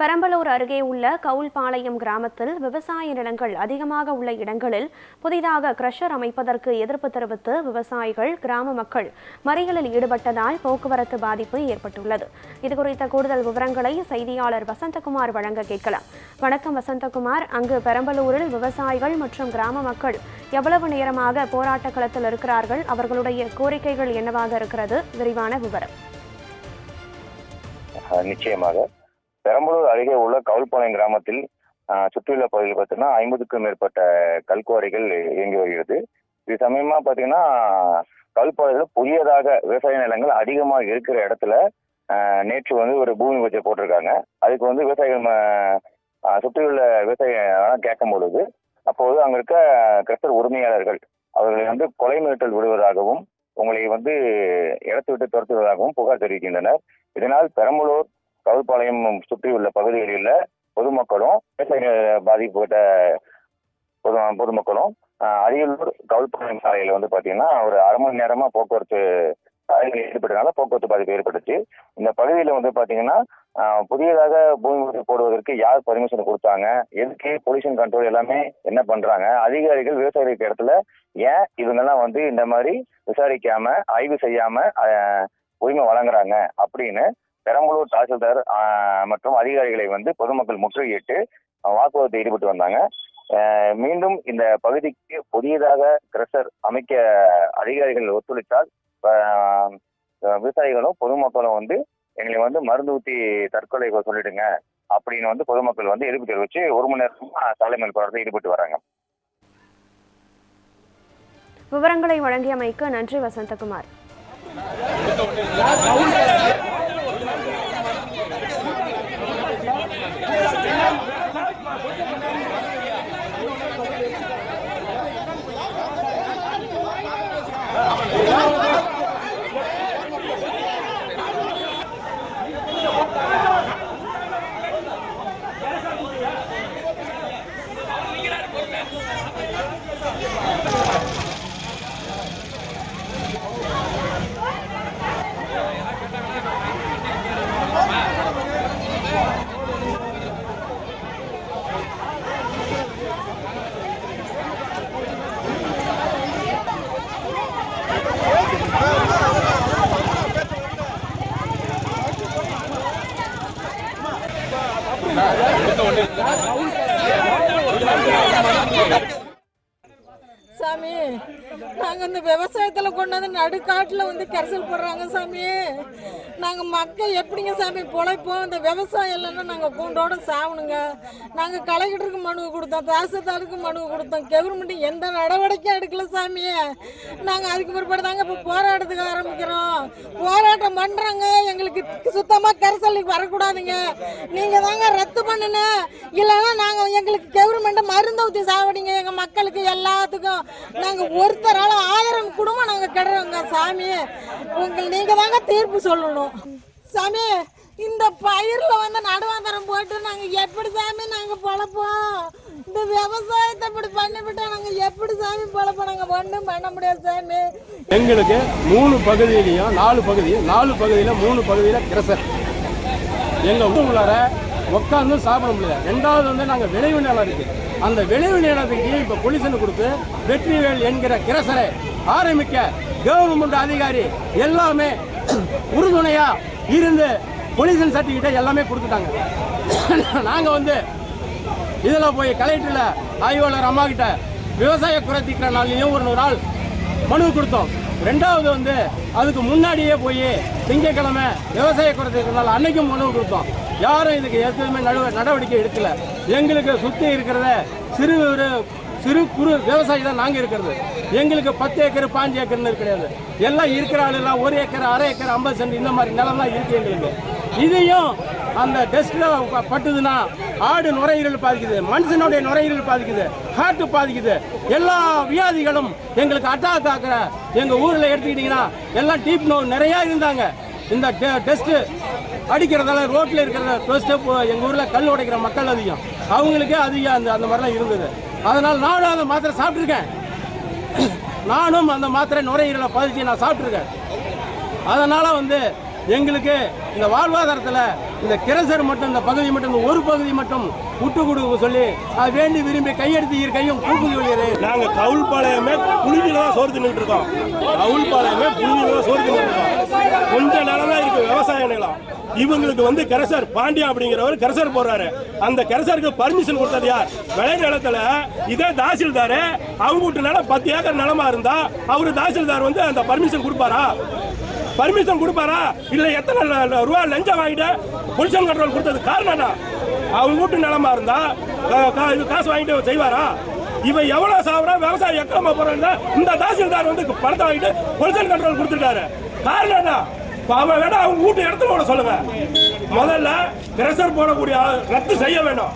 பெரம்பலூர் அருகே உள்ள கவுல்பாளையம் கிராமத்தில் விவசாய நிலங்கள் அதிகமாக உள்ள இடங்களில் புதிதாக கிரஷர் அமைப்பதற்கு எதிர்ப்பு தெரிவித்து விவசாயிகள், கிராம மக்கள் மறியலில் ஈடுபட்டதால் போக்குவரத்து பாதிப்பு ஏற்பட்டுள்ளது. இதுகுறித்த கூடுதல் விவரங்களை செய்தியாளர் வசந்தகுமார் வழங்க கேட்கலாம். வணக்கம் வசந்தகுமார், அங்கு பெரம்பலூரில் விவசாயிகள் மற்றும் கிராம மக்கள் எவ்வளவு நேரமாக போராட்ட களத்தில் இருக்கிறார்கள்? அவர்களுடைய கோரிக்கைகள் என்னவாக இருக்கிறது? விரிவான விவரம். நிச்சயமாக பெரம்பலூர் அருகே உள்ள கவுல்பாளையம் கிராமத்தில் சுற்றியுள்ள பகுதியில் பார்த்தீங்கன்னா 50க்கும் மேற்பட்ட கல்குவாரிகள் இயங்கி வருகிறது. இது சமயமா பார்த்தீங்கன்னா கவுல்பாளையத்தில் புதியதாக விவசாய நிலங்கள் அதிகமாக இருக்கிற இடத்துல நேற்று ஒரு பூமி பூஜை போட்டிருக்காங்க. அதுக்கு விவசாயிகள் சுற்றியுள்ள விவசாயிகள் கேட்கும் பொழுது அப்போது அங்க இருக்க கிரஷர் உரிமையாளர்கள் அவர்களை கொலை மிரட்டல் விடுவதாகவும் உங்களை இடத்தை விட்டு துரத்துவதாகவும் புகார் தெரிவிக்கின்றனர். இதனால் பெரம்பலூர் கவுல்பாளையம் சுற்றியுள்ள பகுதிகளில் பொதுமக்களும் விவசாய பாதிக்கப்பட்ட பொதுமக்களும் அரியலூர் கவுல்பாளையம் சாலையில் பார்த்தீங்கன்னா ஒரு அரை மணி நேரமா போக்குவரத்து ஏற்பட்டதுனால போக்குவரத்து பாதிப்பு ஏற்பட்டுச்சு. இந்த பகுதியில் பார்த்தீங்கன்னா புதியதாக பூமி போடுவதற்கு யார் பர்மிஷன் கொடுத்தாங்க, எதுக்கு பொல்யூஷன் கண்ட்ரோல் எல்லாமே என்ன பண்றாங்க, அதிகாரிகள் விவசாயிகளுக்கு இடத்துல ஏன் இவங்கெல்லாம் இந்த மாதிரி விசாரிக்காம ஆய்வு செய்யாம உரிமை வழங்குறாங்க அப்படின்னு பெரம்பலூர் தாசில்தார் மற்றும் அதிகாரிகளை பொதுமக்கள் முற்றுகையிட்டு வாக்குவாதத்தில் ஈடுபட்டு வந்தாங்க. மீண்டும் இந்த பகுதிக்கு புதியதாக கிரஷர் அமைக்க அதிகாரிகள் ஒத்துழைத்தால் விவசாயிகளும் பொதுமக்களும் எங்களை மருந்து ஊத்தி தற்கொலை சொல்லிடுங்க அப்படின்னு பொதுமக்கள் எதிர்ப்பு தெரிவிச்சு 1 மணி நேரமா சாலை மேல் போராட்டத்தில் ஈடுபட்டு வராங்க. விவரங்களை வழங்கியமைக்கு நன்றி வசந்தகுமார். சாமி, நாங்கள் இந்த விவசாயத்தில் கொண்டாந்து நடுக்காட்டில் கரிசல் போடுறாங்க சாமி. நாங்கள் மக்கள் எப்படிங்க சாமி பொழைப்போம்? இந்த விவசாயம் இல்லைன்னா நாங்கள் பூண்டோட சாவணுங்க. நாங்கள் கலெக்டருக்கு மனு கொடுத்தோம், தாசில்தாருக்கு மனு கொடுத்தோம். கவர்மெண்ட் எந்த நடவடிக்கையும் எடுக்கல சாமி. நாங்கள் அதுக்கு பிற்பாடு தாங்க இப்போ போராட்டத்துக்கு ஆரம்பிக்கிறோம். போராட்டம் பண்ணுறாங்க. எங்களுக்கு சுத்தமாக கரிசலுக்கு வரக்கூடாதுங்க. நீங்கள் தாங்க ரத்து பண்ணுங்க, இல்லைன்னா நாங்கள் எங்களுக்கு கவர்மெண்ட்டை மருந்து ஊற்றி சாவடிங்க. எங்கள் மக்களுக்கு எல்லாத்துக்கும் நாங்கள் ஒருத்தரால 1000 குடும்பம் நாங்கள் கிடறோங்க சாமி. நீங்க தாங்க தீர்ப்பு சொல்லணும் சாமி. இந்த பயிரில் நடுவாந்தரம் போட்டு நாங்கள் எப்படி சாமி நாங்கள் பொழைப்போம்? இந்த விவசாயத்தை இப்படி பண்ணிவிட்டா நாங்கள் எப்படி சாமி பொழைப்போம்? நாங்கள் ஒன்றும் பண்ண முடியாது சாமி. எங்களுக்கு 3 பகுதியிலையும் 4 பகுதியில் 3 பகுதியில் கிரஷர் எங்கள் ஊருக்குள்ளார உட்காந்து சாப்பிட முடியல. 2வது நாங்கள் விளைவு நிலம் இருக்குது. அந்த விளைவு நிலத்துக்கு இப்போ பொலிஷன் கொடுத்து வெற்றிவேல் என்கிற கிரஷரை ஆரம்பிக்க கவர்மெண்ட் அதிகாரி எல்லாமே உறுதுணையா இருந்து பொலிஷன் சர்டிஃபிகேட் எல்லாமே கொடுத்துட்டாங்க. நாங்கள் இதில் போய் கலெக்டரில் ஆய்வாளர் அம்மா கிட்ட விவசாய குறைத்திக்கிற நாள்லையும் ஒரு நாள் மனு கொடுத்தோம். 2வது அதுக்கு முன்னாடியே போய் திங்கக்கிழமை விவசாய குறைத்திருக்கிறனால அன்னைக்கும் மனு கொடுத்தோம். யாரும் இதுக்கு எதுவுமே நடவடிக்கை எடுக்கல. எங்களுக்கு சுற்றி இருக்கிறத சிறு குறு விவசாயி தான் நாங்கள் இருக்கிறது. எங்களுக்கு 10 ஏக்கர் 5 ஏக்கர்னு கிடையாது. எல்லாம் இருக்கிற ஆளெல்லாம் 1 ஏக்கர் 1/2 ஏக்கர் 50 சென்ட் இந்த மாதிரி நிலம்லாம் இருக்கு எங்களுக்கு. இதையும் அந்த டெஸ்ட்ல பட்டுதுன்னா ஆடு நுரையீரல் பாதிக்குது, மனுஷனுடைய நுரையீரல் பாதிக்குது, ஹார்ட் பாதிக்குது. எல்லா வியாதிகளும் எங்களுக்கு அட்டாக் ஆகிற எங்கள் ஊரில் எடுத்துக்கிட்டிங்கன்னா எல்லாம் டீப் நோய் நிறையா இருந்தாங்க. இந்த டெஸ்ட்டு அடிக்கிறதால ரோட்டில் இருக்கிற டெஸ்ட்டு எங்கள் ஊரில் கல் உடைக்கிற மக்கள் அதிகம், அவங்களுக்கே அதிகம் அந்த மாதிரிலாம் இருந்தது. அதனால் நானும் அந்த மாத்திரை சாப்பிட்ருக்கேன். நானும் அந்த மாத்திரை நுரையீரலை பாதிச்சு நான் சாப்பிட்ருக்கேன். அதனால் எங்களுக்கு இந்த வாழ்வாதாரத்தில் இந்த கிரசர் மட்டும் இந்த பகுதி மட்டும் இந்த ஒரு பகுதி மட்டும் விட்டு கொடுக்க சொல்லி வேண்டி விரும்பி கையெடுத்து கையும் கூப்பிட்டு சொல்லிடுறேன். நாங்கள் கவுல்பாளையமே புழுதியில தான் சோறு தின்னுட்டு இருக்கோம். கவுல்பாளையமே புழுதியில தான் சோறு தின்னுட்டு இருக்கோம். கொஞ்சம் நிலம் தான் இருக்கு விவசாய நிலம். இவங்களுக்கு வந்து கரசர் பாண்டியா அப்படிங்கிறவர் கரசர் போடுறாரு. அந்த கரசருக்கு பர்மிஷன் கொடுத்தது யார்? விளை நிலத்துல இதே தாசில்தார் அவங்க வீட்டு நிலம் 10 ஏக்கர் நிலமா இருந்தா அவரு தாசில்தார் வந்து அந்த பர்மிஷன் கொடுப்பாரா? பர்மிஷன் கொடுப்பாரா? இல்ல எத்தனை ரூபா லஞ்சம் வாங்கிட்டு பொல்யூஷன் கண்ட்ரோல் கொடுத்தது காரணம் அவங்க வீட்டு நிலமா இருந்தா இது காசு வாங்கிட்டு செய்வாரா? இவன் எவ்வளவு சாப்பிடா விவசாயம் எக்கமா போறாங்க. இந்த தாசில்தார் வந்து பணத்தை வாங்கிட்டு பொல்யூஷன் கண்ட்ரோல் கொடுத்துருக்காரு. காரணம் என்ன? அவன் வேணா அவங்க வீட்டு இடத்துல சொல்லுங்க. முதல்ல கிரசர் போடக்கூடிய ரத்து செய்ய வேண்டும்.